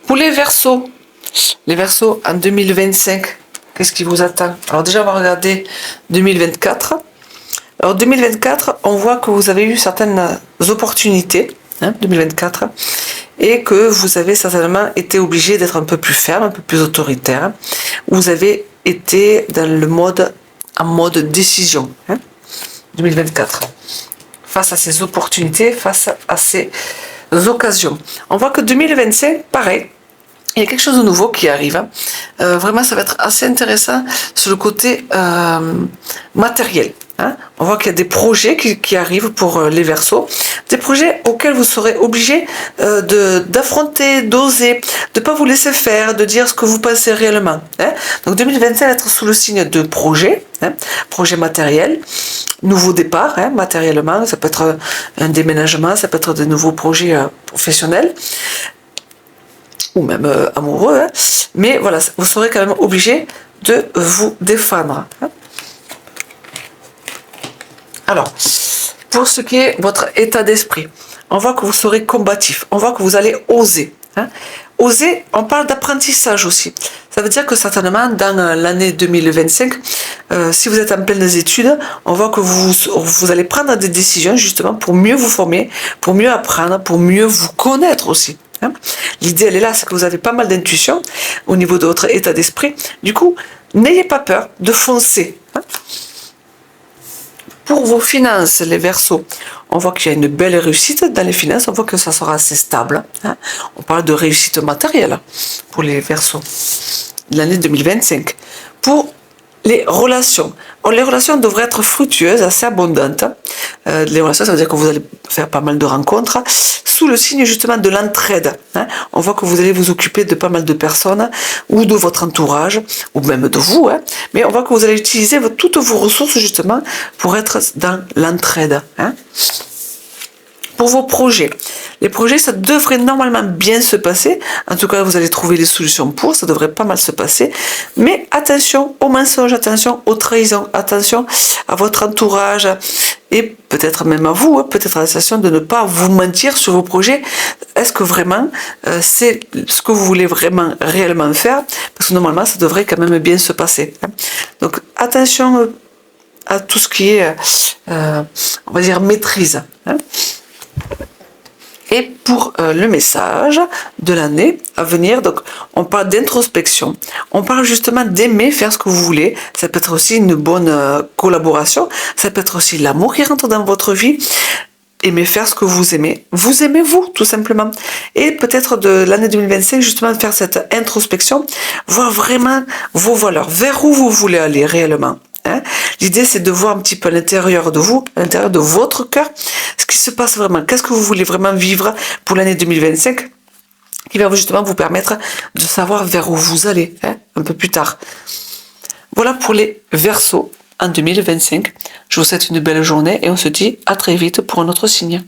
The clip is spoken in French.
Pour les Verseaux en 2025, qu'est-ce qui vous attend? Alors déjà, on va regarder 2024. Alors 2024, on voit que vous avez eu certaines opportunités, 2024, et que vous avez certainement été obligé d'être un peu plus ferme, un peu plus autoritaire. Vous avez été en mode décision, 2024. Face à ces opportunités, face à ces occasions. On voit que 2025, pareil, il y a quelque chose de nouveau qui arrive. Vraiment, ça va être assez intéressant sur le côté matériel. On voit qu'il y a des projets qui arrivent pour les Verseaux, des projets auxquels vous serez obligés d'affronter, d'oser, de ne pas vous laisser faire, de dire ce que vous pensez réellement. Donc 2025 va être sous le signe de projet, projet matériel, nouveau départ, matériellement, ça peut être un déménagement, ça peut être de nouveaux projets professionnels, ou même amoureux, mais voilà, vous serez quand même obligé de vous défendre. Alors, pour ce qui est votre état d'esprit, on voit que vous serez combatif, on voit que vous allez oser. Oser, on parle d'apprentissage aussi. Ça veut dire que certainement, dans l'année 2025, si vous êtes en pleines études, on voit que vous allez prendre des décisions justement pour mieux vous former, pour mieux apprendre, pour mieux vous connaître aussi. L'idée, elle est là, c'est que vous avez pas mal d'intuition au niveau de votre état d'esprit. Du coup, n'ayez pas peur de foncer. Pour vos finances, les Verseaux, on voit qu'il y a une belle réussite dans les finances, on voit que ça sera assez stable. On parle de réussite matérielle pour les Verseaux de l'année 2025. Pour les relations devraient être fructueuses, assez abondantes. Les relations, ça veut dire que vous allez faire pas mal de rencontres sous le signe justement de l'entraide. On voit que vous allez vous occuper de pas mal de personnes ou de votre entourage ou même de vous, mais on voit que vous allez utiliser toutes vos ressources justement pour être dans l'entraide. Pour vos projets. Les projets, ça devrait normalement bien se passer. En tout cas, vous allez trouver les solutions pour. Ça devrait pas mal se passer. Mais attention aux mensonges, attention aux trahisons, attention à votre entourage et peut-être même à vous, peut-être à la sensation de ne pas vous mentir sur vos projets. Est-ce que vraiment c'est ce que vous voulez vraiment réellement faire? Parce que normalement, ça devrait quand même bien se passer. Donc attention à tout ce qui est, on va dire, maîtrise. Et pour le message de l'année à venir, donc on parle d'introspection, on parle justement d'aimer faire ce que vous voulez, ça peut être aussi une bonne collaboration, ça peut être aussi l'amour qui rentre dans votre vie, aimer faire ce que vous aimez vous tout simplement, et peut-être de l'année 2025 justement faire cette introspection, voir vraiment vos valeurs, vers où vous voulez aller réellement. L'idée, c'est de voir un petit peu à l'intérieur de vous, à l'intérieur de votre cœur, ce qui se passe vraiment. Qu'est-ce que vous voulez vraiment vivre pour l'année 2025 qui va justement vous permettre de savoir vers où vous allez un peu plus tard. Voilà pour les Verseaux en 2025. Je vous souhaite une belle journée et on se dit à très vite pour un autre signe.